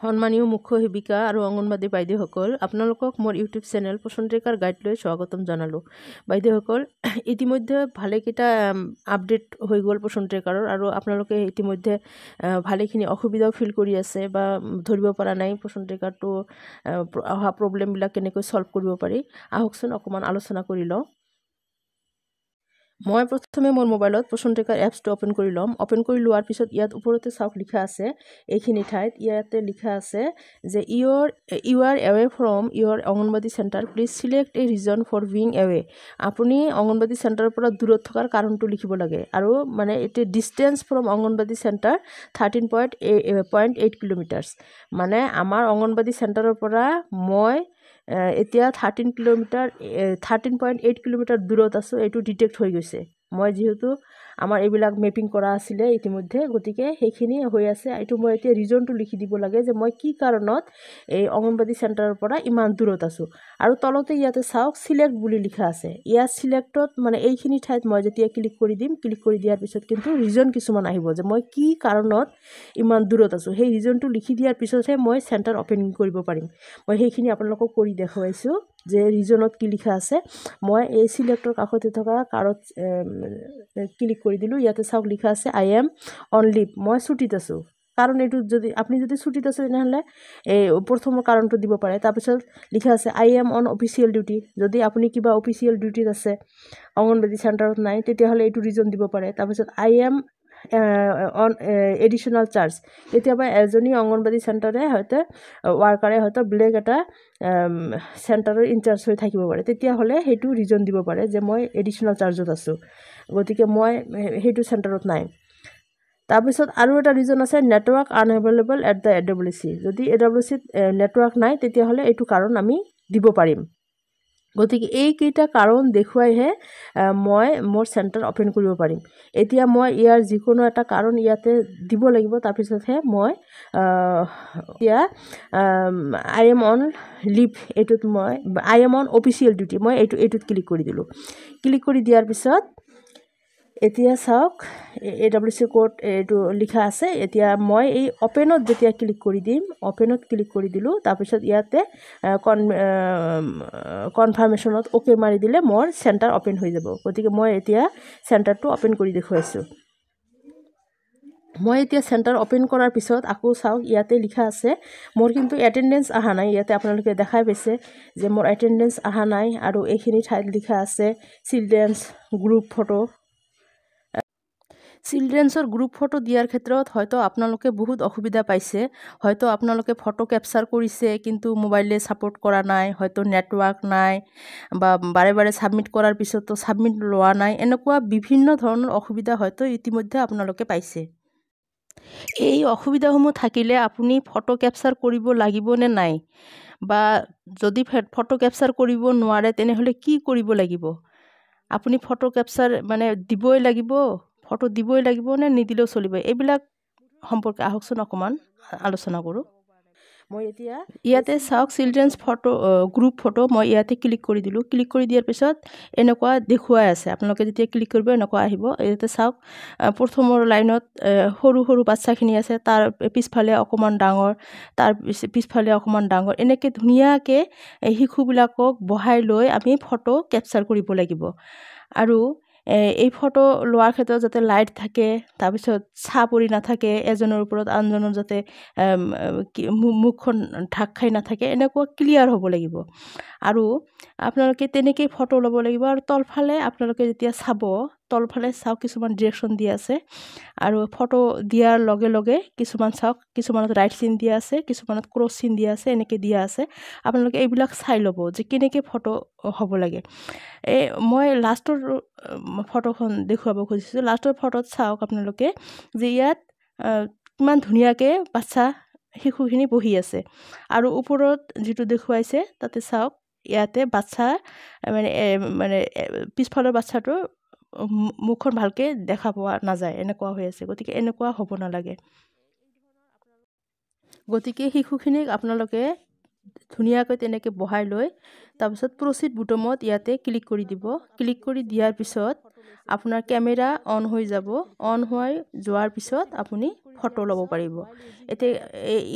সন্মানীয় মুখ্য সেবিকা আৰু অংগনবাদী বাইদেউসকল, আপোনালোকক মোৰ ইউটিউব চেনেল পোষণৰেখাৰ গাইডলৈ স্বাগতম জনালোঁ। বাইদেউসকল, ইতিমধ্যে ভালেকেইটা আপডেট হৈ গ'ল পোষণৰেখাৰ, আৰু আপোনালোকে ইতিমধ্যে ভালেখিনি অসুবিধাও ফিল কৰি আছে বা ধৰিব পৰা নাই পোষণৰেখাটো অহা প্ৰব্লেমবিলাক কেনেকৈ ছল্ভ কৰিব পাৰি। আহকচোন অকণমান আলোচনা কৰি লওঁ। মই প্ৰথমে মোৰ মোবাইলত পোষণৰেখাৰ এপছটো অ'পেন কৰি ল'ম। অ'পেন কৰি লোৱাৰ পিছত ইয়াত ওপৰতে চাওক লিখা আছে, এইখিনি ঠাইত ইয়াতে লিখা আছে যে you are away from your Anganwadi centre, please select a reason for being away. আপুনি অংগনবাদী চেণ্টাৰৰ পৰা দূৰত থকাৰ কাৰণটো লিখিব লাগে, আৰু মানে এতিয়া distance from anganwadi centre 13.8 kilometres. মানে আমাৰ অংগনবাদী চেণ্টাৰৰ পৰা মই এতিয়া 13.8 কিলোমিটাৰ দূৰত আছোঁ। এইটো ডিটেক্ট হৈ গৈছে। মই যিহেতু আমাৰ এইবিলাক মেপিং কৰা আছিলে ইতিমধ্যে, গতিকে সেইখিনি হৈ আছে। এইটো মই এতিয়া ৰিজনটো লিখি দিব লাগে যে মই কি কাৰণত এই অংগনবাদী চেণ্টাৰৰ পৰা ইমান দূৰত আছোঁ। আৰু তলতে ইয়াতে চাওক চিলেক্ট বুলি লিখা আছে। ইয়াত চিলেক্টত মানে এইখিনি ঠাইত মই যেতিয়া ক্লিক কৰি দিম, ক্লিক কৰি দিয়াৰ পিছত কিন্তু ৰিজন কিছুমান আহিব যে মই কি কাৰণত ইমান দূৰত আছোঁ। সেই ৰিজনটো লিখি দিয়াৰ পিছতহে মই চেণ্টাৰ অ'পেনিং কৰিব পাৰিম। মই সেইখিনি আপোনালোকক কৰি দেখুৱাইছোঁ যে ৰিজনত কি লিখা আছে। মই এই চিলেক্টৰ কাষতে থকা কাৰত ক্লিক কৰি দিলোঁ। ইয়াতে চাওক লিখা আছে আই এম অন লিভ, মই ছুটীত আছোঁ। কাৰণ এইটো যদি আপুনি যদি ছুটীত আছে তেনেহ'লে এই প্ৰথমৰ কাৰণটো দিব পাৰে। তাৰপিছত লিখা আছে I am on official duty, যদি আপুনি কিবা অফিচিয়েল ডিউটিত আছে অংগনবাদী চেণ্টাৰত নাই তেতিয়াহ'লে এইটো ৰিজন দিব পাৰে। তাৰপিছত I am on additional charge, কেতিয়াবা এজনী অংগনবাদী চেণ্টাৰে হয়তো ৱাৰ্কাৰে হয়তো বেলেগ এটা চেণ্টাৰৰ ইনচাৰ্জ হৈ থাকিব পাৰে, তেতিয়াহ'লে সেইটো ৰিজন দিব পাৰে যে মই এডিশ্যনেল চাৰ্জত আছোঁ, গতিকে মই সেইটো চেণ্টাৰত নাই। তাৰপিছত আৰু এটা ৰিজন আছে network unavailable at the AWC, যদি AWCত নেটৱৰ্ক নাই তেতিয়াহ'লে এইটো কাৰণ আমি দিব পাৰিম। গতিকে এইকেইটা কাৰণ দেখুৱাইহে মই মোৰ চেণ্টাৰ অ'পেন কৰিব পাৰিম। এতিয়া মই ইয়াৰ যিকোনো এটা কাৰণ ইয়াতে দিব লাগিব, তাৰপিছতহে মই এতিয়া আই এম অন লিভ, এইটোত মই I am on official duty, মই এইটোত ক্লিক কৰি দিলোঁ। ক্লিক কৰি দিয়াৰ পিছত এতিয়া চাওক AWC কোড এইটো লিখা আছে। এতিয়া মই এই অ'পেনত যেতিয়া ক্লিক কৰি দিম, অ'পেনত ক্লিক কৰি দিলোঁ, তাৰপিছত ইয়াতে কনফাৰ্মেশ্যনত অ'কে মাৰি দিলে মোৰ চেণ্টাৰ অ'পেন হৈ যাব। গতিকে মই এতিয়া চেণ্টাৰটো অ'পেন কৰি দেখুৱাইছোঁ। মই এতিয়া চেণ্টাৰ অ'পেন কৰাৰ পিছত আকৌ চাওক ইয়াতে লিখা আছে, মোৰ কিন্তু এটেণ্ডেঞ্চ অহা নাই। ইয়াতে আপোনালোকে দেখাই পাইছে যে মোৰ এটেণ্ডেঞ্চ অহা নাই, আৰু এইখিনি ঠাইত লিখা আছে চিলড্ৰেনছ গ্ৰুপ ফটো। চিলড্ৰেনছৰ গ্ৰুপ ফটো দিয়াৰ ক্ষেত্ৰত হয়তো আপোনালোকে বহুত অসুবিধা পাইছে। হয়তো আপোনালোকে ফটো কেপচাৰ কৰিছে কিন্তু মোবাইলে ছাপোৰ্ট কৰা নাই, হয়তো নেটৱৰ্ক নাই, বা বাৰে বাৰে ছাবমিট কৰাৰ পিছতো ছাবমিট লোৱা নাই। এনেকুৱা বিভিন্ন ধৰণৰ অসুবিধা হয়তো ইতিমধ্যে আপোনালোকে পাইছে। এই অসুবিধাসমূহ থাকিলে আপুনি ফটো কেপচাৰ কৰিব লাগিব নে নাই, বা যদি ফটো কেপচাৰ কৰিব নোৱাৰে তেনেহ'লে কি কৰিব লাগিব। আপুনি ফটো কেপচাৰ মানে দিবই লাগিব, ফটো দিবই লাগিব নে নিদিলেও চলিব, এইবিলাক সম্পৰ্কে আহকচোন অকণমান আলোচনা কৰোঁ। মই এতিয়া ইয়াতে চাওক চিলড্ৰেনছ ফটো গ্ৰুপ ফটো, মই ইয়াতে ক্লিক কৰি দিলোঁ। ক্লিক কৰি দিয়াৰ পিছত এনেকুৱা দেখুৱাই আছে, আপোনালোকে যেতিয়া ক্লিক কৰিব এনেকুৱা আহিব। ইয়াতে চাওক প্ৰথমৰ লাইনত সৰু সৰু বাচ্চাখিনি আছে, তাৰ পিছফালে অকণমান ডাঙৰ, তাৰ পিছফালে অকণমান ডাঙৰ, এনেকৈ ধুনীয়াকৈ শিশুবিলাকক বহাই লৈ আমি ফটো কেপচাৰ কৰিব লাগিব। আৰু এই ফটো লোৱাৰ ক্ষেত্ৰত যাতে লাইট থাকে, তাৰপিছত ছাঁ পৰি নাথাকে, এজনৰ ওপৰত আনজনৰ যাতে মুখখন ঢাক খাই নাথাকে, এনেকুৱা ক্লিয়াৰ হ'ব লাগিব। আৰু আপোনালোকে তেনেকেই ফটো ল'ব লাগিব। আৰু তলফালে আপোনালোকে যেতিয়া চাব, তলফালে চাওক কিছুমান ডিৰেকশ্যন দিয়া আছে, আৰু ফটো দিয়াৰ লগে লগে কিছুমান চাওক, কিছুমানত ৰাইট চিন দিয়া আছে, কিছুমানত ক্ৰছ চিন দিয়া আছে, এনেকৈ দিয়া আছে। আপোনালোকে এইবিলাক চাই ল'ব যে কেনেকৈ ফটো হ'ব লাগে। মই লাষ্টৰ ফটোখন দেখুৱাব খুজিছোঁ। লাষ্টৰ ফটোত চাওক আপোনালোকে যে ইয়াত কিমান ধুনীয়াকৈ বাচ্চা শিশুখিনি বহি আছে, আৰু ওপৰত যিটো দেখুৱাইছে তাতে চাওক ইয়াতে বাচ্চা মানে পিছফালৰ বাচ্চাটো মুখখন ভালকৈ দেখা পোৱা নাযায়, এনেকুৱা হৈ আছে। গতিকে এনেকুৱা হ'ব নালাগে। গতিকে শিশুখিনিক আপোনালোকে ধুনীয়াকৈ তেনেকৈ বহাই লৈ তাৰপিছত প্ৰচিড বুটামত ইয়াতে ক্লিক কৰি দিব। ক্লিক কৰি দিয়াৰ পিছত আপোনাৰ কেমেৰা অন হৈ যাব। অন যোৱাৰ পিছত আপুনি ফটো ল'ব পাৰিব এতিয়া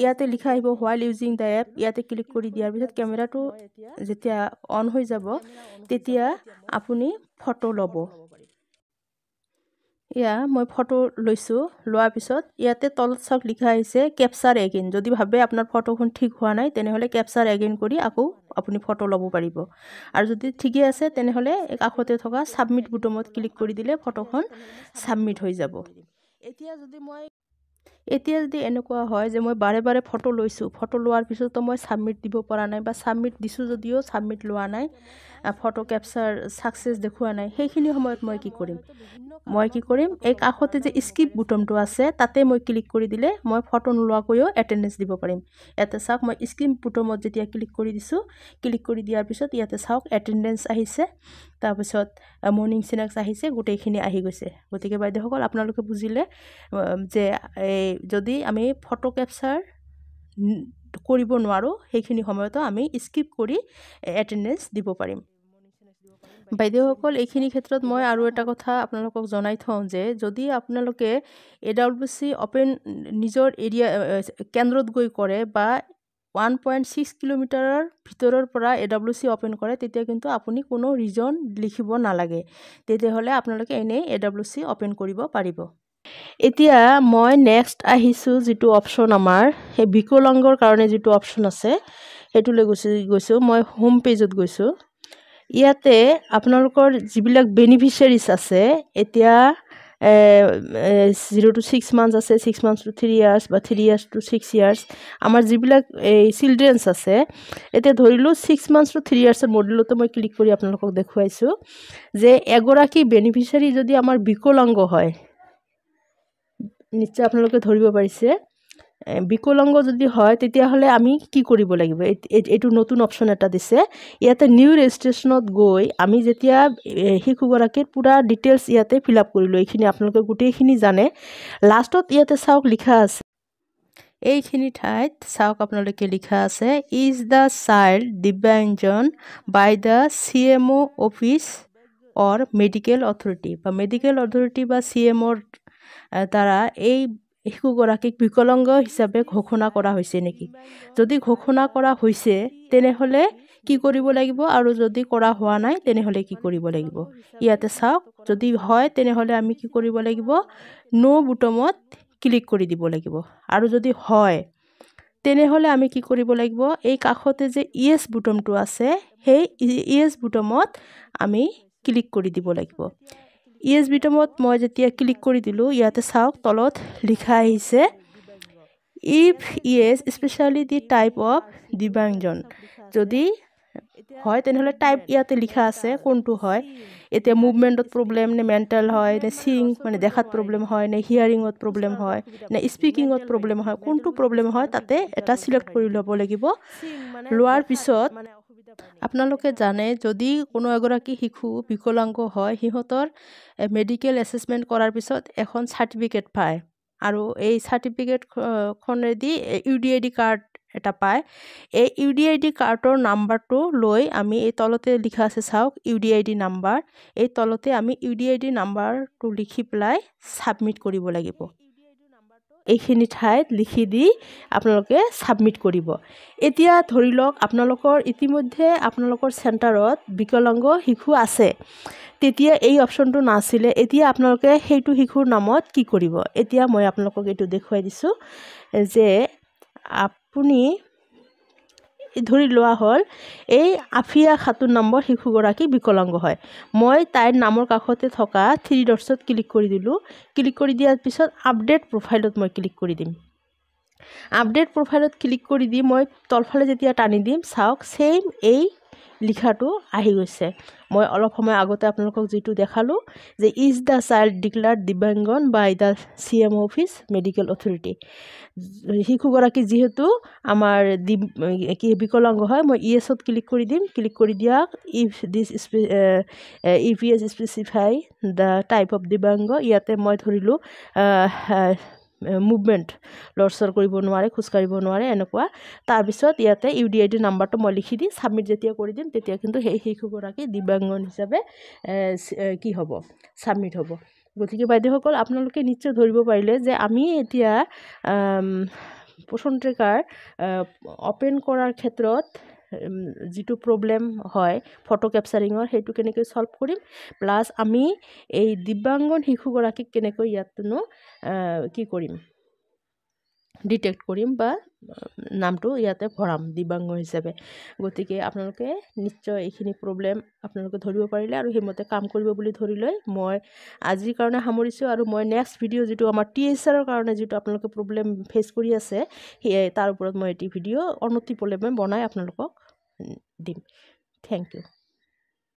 ইয়াতে লিখা আহিব হোৱাইল ইউজিং দ্য এপ ইয়াতে ক্লিক কৰি দিয়াৰ পিছত কেমেৰাটো যেতিয়া অন হৈ যাব তেতিয়া আপুনি ফটো ল'ব ইয়া মই ফটো লৈছোঁ লোৱাৰ পিছত ইয়াতে তলত চাওক লিখা আহিছে কেপচাৰ এগেইন যদি ভাবে আপোনাৰ ফটোখন ঠিক হোৱা নাই তেনেহ'লে কেপচাৰ এগেইন কৰি আকৌ আপুনি ফটো ল'ব পাৰিব আৰু যদি ঠিকই আছে তেনেহ'লে কাষতে থকা সাবমিট বুটামত ক্লিক কৰি দিলে ফটোখন সাবমিট হৈ যাব এতিয়া যদি এনেকুৱা হয় যে মই বাৰে বাৰে ফটো লৈছোঁ ফটো লোৱাৰ পিছতো মই সাবমিট দিব পৰা নাই বা সাবমিট দিছোঁ যদিও সাবমিট লোৱা নাই ফটো কেপচাৰ সাকসেছ দেখুৱা নাই সেইখিনি সময়ত মই কি কৰিম এই কাষতে যে স্কিপ বুটামটো আছে তাতে মই ক্লিক কৰি দিলে মই ফটো নোলোৱাকৈও এটেন্ডেন্স দিব পাৰিম ইয়াতে চাওক মই স্কিপ বুটামত যেতিয়া ক্লিক কৰি দিছোঁ ক্লিক কৰি দিয়াৰ পিছত ইয়াতে চাওক এটেন্ডেন্স আহিছে তাৰপিছত মৰ্নিং স্নেক্স আহিছে গোটেইখিনি আহি গৈছে গতিকে বাইদেউসকল আপোনালোকে বুজিলে যে যদি আমি ফটো কেপচাৰ কৰিব নোৱাৰো সেইখিনি সময়তো আমি স্কিপ কৰি এটেন্ডেন্স দিব পাৰিম বাইদেউসকল এইখিনি ক্ষেত্ৰত মই আৰু এটা কথা আপোনালোকক জনাই থওঁ যে যদি আপোনালোকে AWC অপেন নিজৰ এৰিয়া কেন্দ্ৰত গৈ কৰে বা 1.6 কিলোমিটাৰৰ ভিতৰৰ পৰা AWC অপেন কৰে তেতিয়া কিন্তু আপুনি কোনো ৰিজন লিখিব নালাগে তেতিয়াহ'লে আপোনালোকে এনে AWC অপেন কৰিব পাৰিব এতিয়া মই নেক্সট আহিছোঁ যিটো অপশ্যন আমাৰ সেই বিকলাংগৰ কাৰণে যিটো অপশ্যন আছে সেইটোলৈ গৈছোঁ মই হোম পেজত গৈছোঁ ইয়াতে আপোনালোকৰ যিবিলাক বেনিফিচিয়াৰিজ আছে এতিয়া 0 to 6 months আছে 6 months to 3 years বা 3 years to 6 years আমাৰ যিবিলাক চিলড্ৰেনছ আছে এতিয়া ধৰিলোঁ 6 months to 3 years মডেলতো মই ক্লিক কৰি আপোনালোকক দেখুৱাইছোঁ যে এগৰাকী বেনিফিচিয়াৰি যদি আমাৰ বিকলাংগ হয় নিশ্চয় আপোনালোকে ধৰিব পাৰিছে বিকলাংগ যদি হয় তেতিয়াহ'লে আমি কি কৰিব লাগিব এইটো নতুন অপশ্যন এটা দিছে ইয়াতে নিউ ৰেজিষ্ট্ৰেশ্যনত গৈ আমি যেতিয়া শিশুগৰাকীৰ পুৰা ডিটেইলছ ইয়াতে ফিল আপ কৰিলোঁ এইখিনি আপোনালোকে গোটেইখিনি জানে লাষ্টত ইয়াতে চাওক লিখা আছে এইখিনি ঠাইত চাওক আপোনালোকে লিখা আছে is the child divyangjan by the CMO office or medical authority বা CMOৰ দ্বাৰা এই শিশুগৰাকীক বিকলাংগ হিচাপে ঘোষণা কৰা হৈছে নেকি যদি ঘোষণা কৰা হৈছে তেনেহ'লে কি কৰিব লাগিব আৰু যদি কৰা হোৱা নাই তেনেহ'লে কি কৰিব লাগিব ইয়াতে চাওক যদি হয় তেনেহ'লে আমি কি কৰিব লাগিব নো বুটামত ক্লিক কৰি দিব লাগিব আৰু যদি হয় তেনেহ'লে আমি কি কৰিব লাগিব এই কাষতে যে ইয়েছ বুটামটো আছে সেই ইয়েছ বুটামত আমি ক্লিক কৰি দিব লাগিব ইয়েছ বুটামত মই যেতিয়া ক্লিক কৰি দিলোঁ ইয়াতে চাওক তলত লিখা আহিছে if yes specially the type of divyangjan যদি হয় তেনেহ'লে টাইপ ইয়াতে লিখা আছে কোনটো হয় এতিয়া মুভমেণ্টত প্ৰব্লেম নে মেণ্টেল হয় নে সিং মানে দেখাত প্ৰব্লেম হয় নে হিয়াৰিঙত প্ৰব্লেম হয় নে স্পিকিঙত প্ৰব্লেম হয় কোনটো প্ৰব্লেম হয় তাতে এটা সিলেক্ট কৰি ল'ব লাগিব লোৱাৰ পিছত আপোনালোকে জানে যদি কোনো এগৰাকী শিশু বিকলাংগ হয় সিহঁতৰ মেডিকেল এছেছমেণ্ট কৰাৰ পিছত এখন চাৰ্টিফিকেট পায় আৰু এই চাৰ্টিফিকেটখনেদি UDID কাৰ্ড এটা পায় এই UDID কাৰ্ডৰ নাম্বাৰটো লৈ আমি এই তলতে লিখা আছে চাওক UDID নাম্বাৰ এই তলতে আমি UDID নাম্বাৰটো লিখি পেলাই সাবমিট কৰিব লাগিব এইখিনি ঠাইত লিখি দি আপোনালোকে সাবমিট কৰিব এতিয়া ধৰি লওক আপোনালোকৰ ইতিমধ্যে আপোনালোকৰ চেণ্টাৰত বিকলাংগ শিশু আছে তেতিয়া এই অপশ্যনটো নাছিলে এতিয়া আপোনালোকে সেইটো শিশুৰ নামত কি কৰিব এতিয়া মই আপোনালোকক এইটো দেখুৱাই দিছোঁ যে আপুনি ধৰি লোৱা হ'ল এই আফিয়া খাতুন নম্বৰ শিশুগৰাকী বিকলাংগ হয় মই তাইৰ নামৰ কাষতে থকা 3 ডটছত ক্লিক কৰি দিলোঁ ক্লিক কৰি দিয়াৰ পিছত আপডেট প্ৰফাইলত মই ক্লিক কৰি দিম আপডেট প্ৰফাইলত ক্লিক কৰি দি মই তলফালে যেতিয়া টানি দিম চাওক সেম এই লিখাটো আহি গৈছে মই অলপ সময় আগতে আপোনালোকক যেটো দেখালো যে is the child declared divyangjan by the CMO office medical authority শিশুগৰাকী যেহেতু আমাৰ কি বিকলাংগ হয় মই ইয়েছত ক্লিক কৰি দিম ক্লিক কৰি দিয়া if this is specify the type of divyang ইয়াতে মই ধৰিলো মুভমেণ্ট লৰচৰ কৰিব নোৱাৰে খোজ কাঢ়িব নোৱাৰে এনেকুৱা তাৰ পিছত ইয়াতে UDID নাম্বাৰটো মই লিখি দি সাবমিট যেতিয়া কৰি দিম তেতিয়া কিন্তু সেই শিশুগৰাকী দিব্যাংগন হিচাপে কি হ'ব সাবমিট হ'ব গতিকে বাইদেউসকল আপোনালোকে নিশ্চয় ধৰিব পাৰিলে যে আমি এতিয়া পোষণ ট্ৰেকাৰ অপেন কৰাৰ ক্ষেত্ৰত যিটো প্ৰব্লেম হয় ফটো কেপচাৰিঙৰ সেইটো কেনেকৈ সলভ কৰিম, প্লাছ আমি এই দিব্যাংগ শিশুগৰাকীক কেনেকৈ ইয়াতনো কি কৰিম, ডিটেক্ট কৰিম বা নামটো ইয়াতে ভৰাম দিব্যাংগ হিচাপে। গতিকে আপোনালোকে নিশ্চয় এইখিনি প্ৰব্লেম আপোনালোকে ধৰিব পাৰিলে আৰু সেইমতে কাম কৰিব বুলি ধৰি লৈ মই আজিৰ কাৰণে সামৰিছোঁ। আৰু মই নেক্সট ভিডিঅ' যিটো আমাৰ TSRৰ কাৰণে যিটো আপোনালোকে প্ৰব্লেম ফেচ কৰি আছে সেয়াই তাৰ ওপৰত মই এটি ভিডিঅ' অনতি পলমে বনাই আপোনালোকক দিম। Thank U.